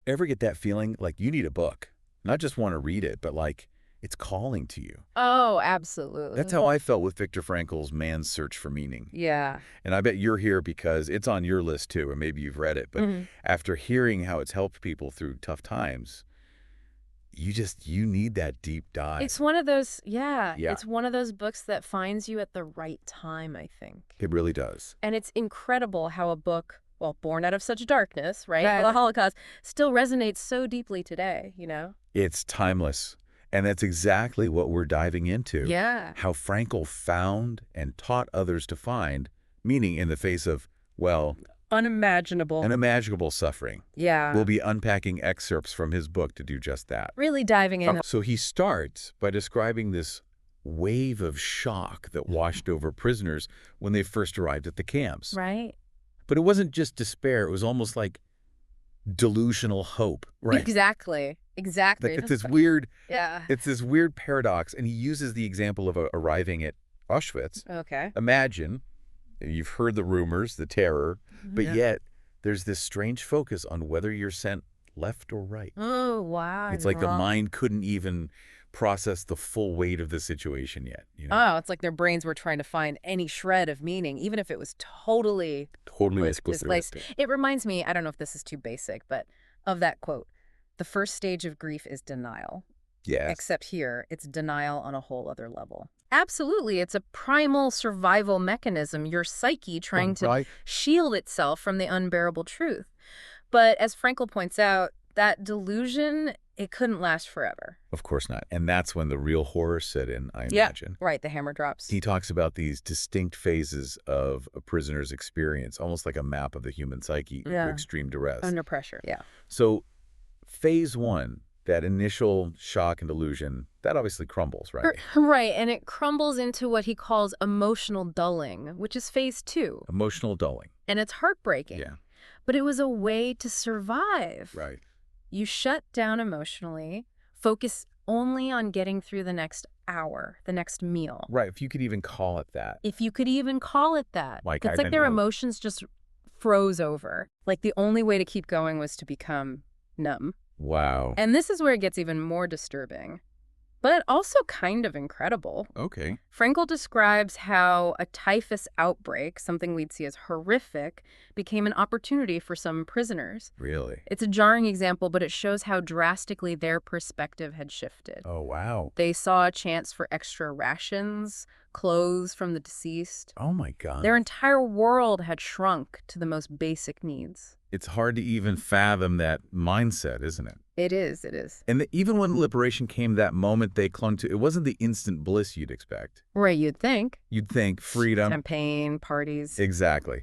Ever get that feeling like you need a book? Not just want to read it, but like it's calling to you. Oh, That's absolutely. how I felt with Viktor Frankl's Man's Search for Meaning. Yeah. And I bet you're here because it's on your list too, or maybe you've read it. But Mhm. after hearing how it's helped people through tough times, you need that deep dive. It's one of those, yeah, Yeah, it's one of those books that finds you at the right time, I think. it really does. And it's incredible how a book, well, born out of such darkness, right? Right. The Holocaust, still resonates so deeply today, you know? It's timeless. And that's exactly what we're diving into. Yeah. How Frankl found and taught others to find meaning in the face of, well, Unimaginable. unimaginable suffering. Yeah. We'll be unpacking excerpts from his book to do just that. Really diving in. So he starts by describing this wave of shock that washed over prisoners when they first arrived at the camps. Right? But it wasn't just despair. It was almost like delusional hope. Right. Exactly. Exactly. Like Yeah. it's this weird paradox. And he uses the example of arriving at Auschwitz. Okay. Imagine, you've heard the rumors, the terror, but Yeah. yet there's this strange focus on whether you're sent left or right. Oh, wow. It's like the mind couldn't even process the full weight of the situation yet. Oh, it's like their brains were trying to find any shred of meaning, even if it was totally Totally displaced. It reminds me, I don't know if this is too basic, but of that quote, the first stage of grief is denial. Yes. Except here, it's denial on a whole other level. Absolutely. It's a primal survival mechanism, your psyche trying to shield itself from the unbearable truth. But as Frankl points out, that delusion, it couldn't last forever. Of course not. And that's when the real horror set in, I imagine. Right, the hammer drops. He talks about these distinct phases of a prisoner's experience, almost like a map of the human psyche to extreme duress. Under pressure, yeah. So phase one, that initial shock and delusion, that obviously crumbles, right? Right, and it crumbles into what he calls emotional dulling, which is phase two. Emotional dulling. And it's heartbreaking. Yeah. But it was a way to survive. Right. You shut down emotionally, focus only on getting through the next hour, the next meal. Right, if you could even call it that. If you could even call it that. Like, it's like their emotions just froze over. Like the only way to keep going was to become numb. Wow. And this is where it gets even more disturbing, but also kind of incredible. Okay. Frankl describes how a typhus outbreak, something we'd see as horrific, became an opportunity for some prisoners. Really? It's a jarring example, but it shows how drastically their perspective had shifted. Oh, wow. They saw a chance for extra rations, clothes from the deceased. Oh, my God. Their entire world had shrunk to the most basic needs. It's hard to even fathom that mindset, isn't it? It is, it is. And even when liberation came, that moment they clung to, it wasn't the instant bliss you'd expect. Right, you'd think. You'd think freedom. Champagne, parties. Exactly.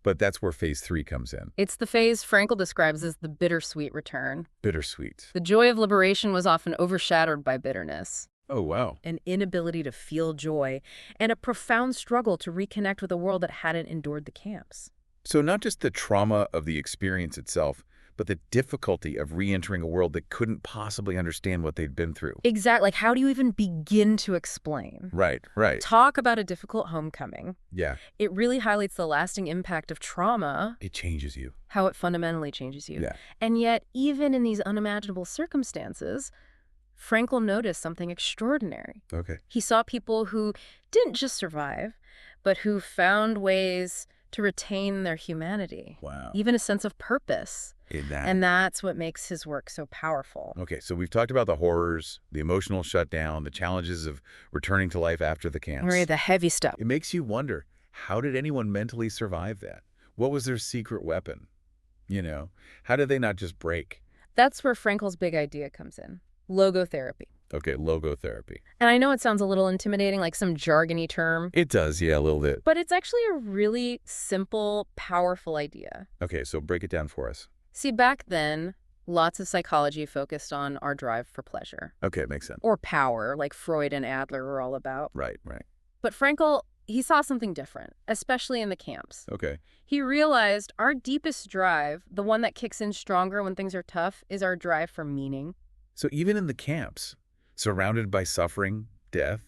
But that's where phase three comes in. It's the phase Frankl describes as the bittersweet return. Bittersweet. The joy of liberation was often overshadowed by bitterness. Oh, wow. An inability to feel joy, and a profound struggle to reconnect with a world that hadn't endured the camps. So not just the trauma of the experience itself, but the difficulty of re-entering a world that couldn't possibly understand what they'd been through. Exactly. Like, how do you even begin to explain? Right, right. Talk about a difficult homecoming. Yeah. It really highlights the lasting impact of trauma. It changes you. How it fundamentally changes you. Yeah. And yet, even in these unimaginable circumstances, Frankl noticed something extraordinary. Okay. He saw people who didn't just survive, but who found ways to retain their humanity. Wow. Even a sense of purpose. And that's what makes his work so powerful. Okay, so we've talked about the horrors, the emotional shutdown, the challenges of returning to life after the camps. Right, the heavy stuff. It makes you wonder, how did anyone mentally survive that? What was their secret weapon? You know, how did they not just break? That's where Frankl's big idea comes in. Logotherapy. Okay, logotherapy. And I know it sounds a little intimidating, like some jargony term. It does, yeah, a little bit. But it's actually a really simple, powerful idea. Okay, so break it down for us. See, back then, lots of psychology focused on our drive for pleasure. Okay, makes sense. Or power, like Freud and Adler were all about. Right, right. But Frankl, he saw something different, especially in the camps. Okay. He realized our deepest drive, the one that kicks in stronger when things are tough, is our drive for meaning. So even in the camps, surrounded by suffering, death,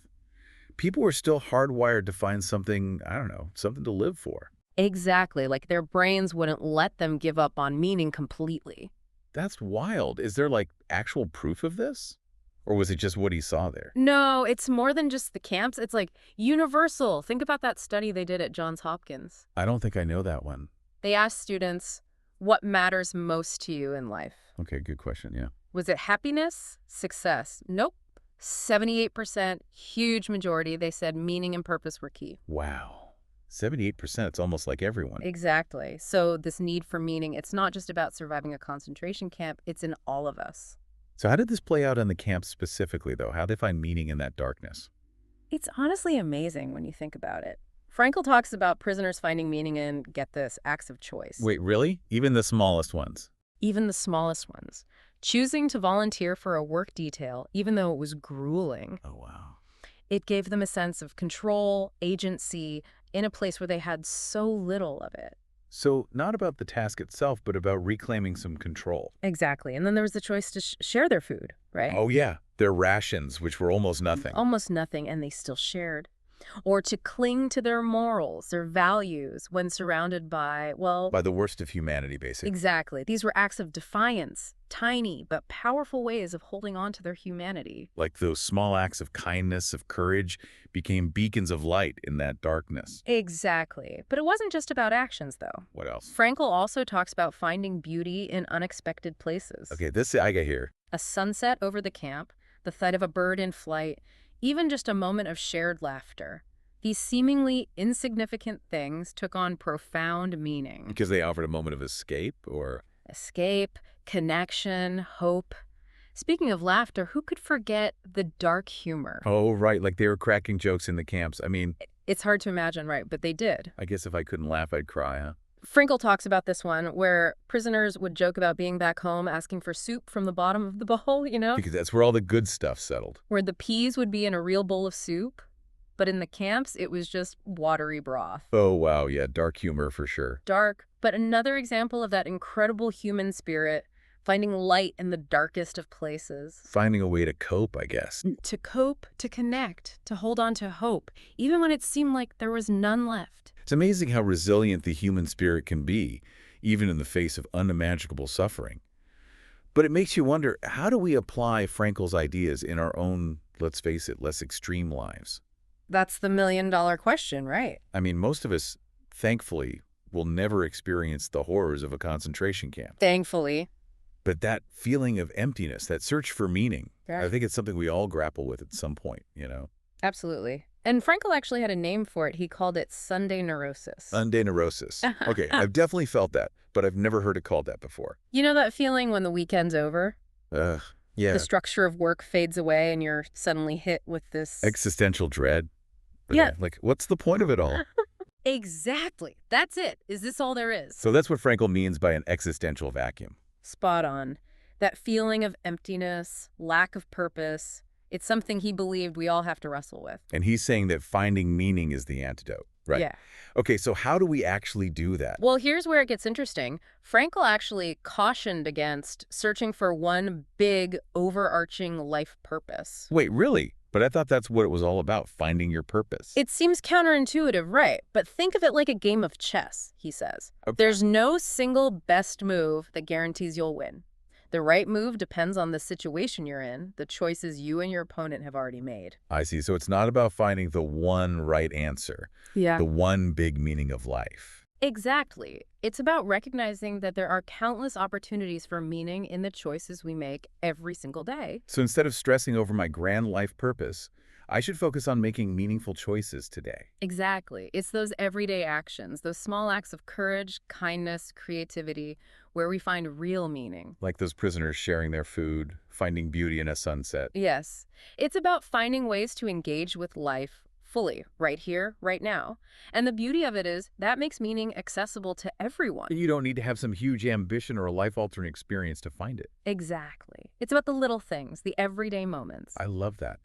people were still hardwired to find something, I don't know, something to live for. Exactly, like their brains wouldn't let them give up on meaning completely. That's wild. Is there, like, actual proof of this? Or was it just what he saw there? No, it's more than just the camps. It's like universal. Think about that study they did at Johns Hopkins. I don't think I know that one. They asked students, what matters most to you in life? Okay, good question, yeah. Was it happiness? Success? Nope. 78%, huge majority, they said meaning and purpose were key. Wow. 78%, it's almost like everyone. Exactly. So this need for meaning, it's not just about surviving a concentration camp, it's in all of us. So how did this play out in the camp specifically, though? How did they find meaning in that darkness? It's honestly amazing when you think about it. Frankl talks about prisoners finding meaning in, get this, acts of choice. Wait, really? Even the smallest ones? Even the smallest ones. Choosing to volunteer for a work detail, even though it was grueling. Oh, wow. It gave them a sense of control, agency, in a place where they had so little of it. So not about the task itself, but about reclaiming some control. Exactly. And then there was the choice to share their food, right? Oh, yeah. Their rations, which were almost nothing. Almost nothing, and they still shared. Or to cling to their morals, their values, when surrounded by, well... By the worst of humanity, basically. Exactly. These were acts of defiance, tiny but powerful ways of holding on to their humanity. Like those small acts of kindness, of courage, became beacons of light in that darkness. Exactly. But it wasn't just about actions, though. What else? Frankl also talks about finding beauty in unexpected places. Okay, this I get here. A sunset over the camp, the sight of a bird in flight, even just a moment of shared laughter. These seemingly insignificant things took on profound meaning. Because they offered a moment of escape, or... Escape, connection, hope. Speaking of laughter, who could forget the dark humor? Oh, right, like they were cracking jokes in the camps. I mean... It's hard to imagine, right? But they did. I guess if I couldn't laugh, I'd cry, huh? Frankl talks about this one, where prisoners would joke about being back home asking for soup from the bottom of the bowl, you know? Because that's where all the good stuff settled. Where the peas would be in a real bowl of soup, but in the camps, it was just watery broth. Oh, wow, yeah, dark humor for sure. Dark, but another example of that incredible human spirit, finding light in the darkest of places. Finding a way to cope, I guess. To cope, to connect, to hold on to hope, even when it seemed like there was none left. It's amazing how resilient the human spirit can be, even in the face of unimaginable suffering. But it makes you wonder, how do we apply Frankl's ideas in our own, let's face it, less extreme lives? That's the million-dollar question, right? I mean, most of us, thankfully, will never experience the horrors of a concentration camp. Thankfully. But that feeling of emptiness, that search for meaning, Yeah. I think it's something we all grapple with at some point, you know? Absolutely. And Frankl actually had a name for it. He called it Sunday neurosis. Sunday neurosis. Okay, I've definitely felt that, but I've never heard it called that before. You know that feeling when the weekend's over? Yeah. The structure of work fades away and you're suddenly hit with this... Existential dread. Yeah. Like, what's the point of it all? Exactly. That's it. Is this all there is? So that's what Frankl means by an existential vacuum. Spot on. That feeling of emptiness, lack of purpose, it's something he believed we all have to wrestle with. And he's saying that finding meaning is the antidote, right? Yeah. Okay, so how do we actually do that? Well, here's where it gets interesting. Frankl actually cautioned against searching for one big, overarching life purpose. Wait, really? But I thought that's what it was all about, finding your purpose. It seems counterintuitive, right? But think of it like a game of chess, he says. Okay. There's no single best move that guarantees you'll win. The right move depends on the situation you're in, the choices you and your opponent have already made. I see. So it's not about finding the one right answer, Yeah. the one big meaning of life. Exactly. It's about recognizing that there are countless opportunities for meaning in the choices we make every single day. So instead of stressing over my grand life purpose, I should focus on making meaningful choices today. Exactly. It's those everyday actions, those small acts of courage, kindness, creativity, where we find real meaning. Like those prisoners sharing their food, finding beauty in a sunset. Yes. It's about finding ways to engage with life fully, right here, right now. And the beauty of it is that makes meaning accessible to everyone. You don't need to have some huge ambition or a life-altering experience to find it. Exactly. It's about the little things, the everyday moments. I love that.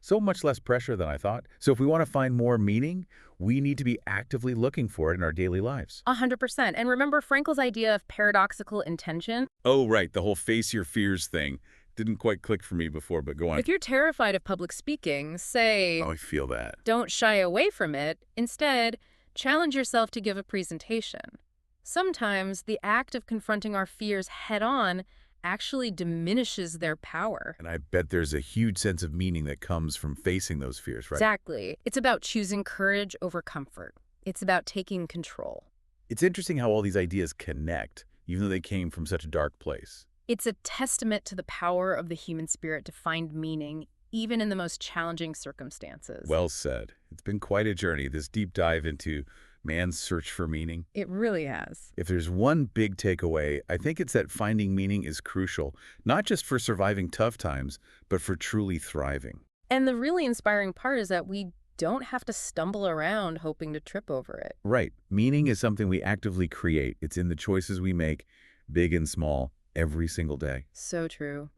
So much less pressure than I thought. So if we want to find more meaning, we need to be actively looking for it in our daily lives. 100%. And remember Frankl's idea of paradoxical intention? Oh, right. The whole face your fears thing. Didn't quite click for me before, but go on. If you're terrified of public speaking, say, Oh, I feel that. don't shy away from it. Instead, challenge yourself to give a presentation. Sometimes the act of confronting our fears head-on actually diminishes their power. And I bet there's a huge sense of meaning that comes from facing those fears, right? Exactly. It's about choosing courage over comfort. It's about taking control. It's interesting how all these ideas connect, even though they came from such a dark place. It's a testament to the power of the human spirit to find meaning, even in the most challenging circumstances. Well said. It's been quite a journey, this deep dive into man's search for meaning. It really has. If there's one big takeaway, I think it's that finding meaning is crucial, not just for surviving tough times, but for truly thriving. And the really inspiring part is that we don't have to stumble around hoping to trip over it. Right. Meaning is something we actively create. It's in the choices we make, big and small, every single day. So true.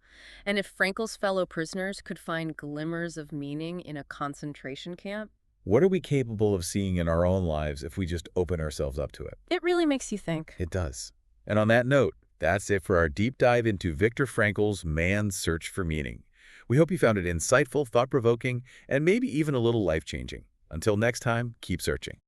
And if Frankl's fellow prisoners could find glimmers of meaning in a concentration camp, What are we capable of seeing in our own lives if we just open ourselves up to it? it really makes you think. It does. And on that note, that's it for our deep dive into Viktor Frankl's Man's Search for Meaning. We hope you found it insightful, thought-provoking, and maybe even a little life-changing. Until next time, keep searching.